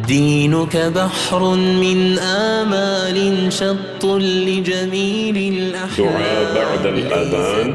دينك بحر من آمال شط لجميل الأحلام. دعاء بعد الأذان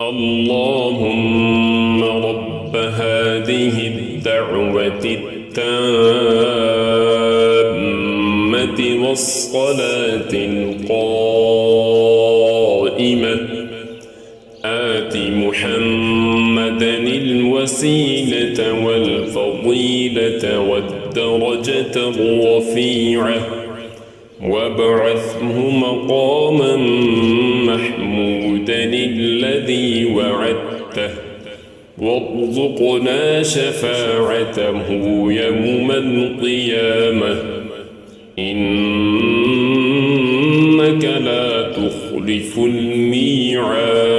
اللهم رب هذه الدعوة التامة والصلاة القائمة آت محمدا الوسيلة والفضيلة والدرجة الرفيعة وابعثه مقاما محمودا الذي وعدته وارزقنا شفاعته يوم القيامة إنك لا تخلف الميعاد.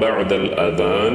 بعد الأذان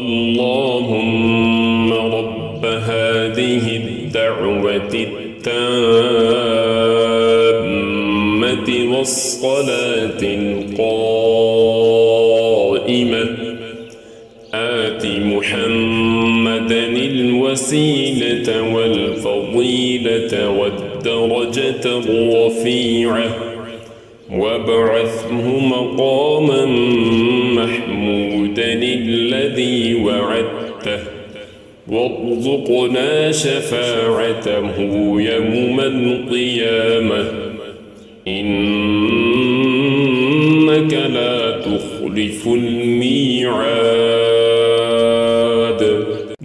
اللهم رب هذه الدعوة التامة والصلاة القائمة آت محمدا الوسيلة والفضيلة والدرجة الرفيعة وابعثه مقاما محمودا الذي وعدته وارزقنا شفاعته يوم القيامة إنك لا تخلف الميعاد.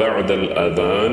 بعد الأذان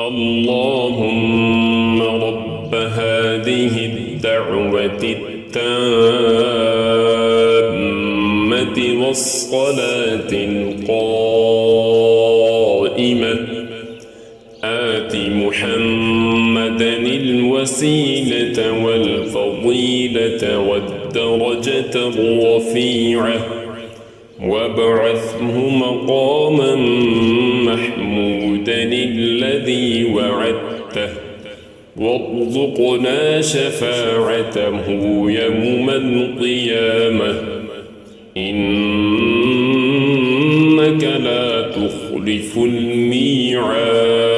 اللهم رب هذه الدعوة التامة والصلاة القائمة آت محمدا الوسيلة والفضيلة والدرجة الرفيعة وابعثه مقاما محمودا الذي وعدته وارزقنا شفاعته يوم القيامة إنك لا تخلف الميعاد.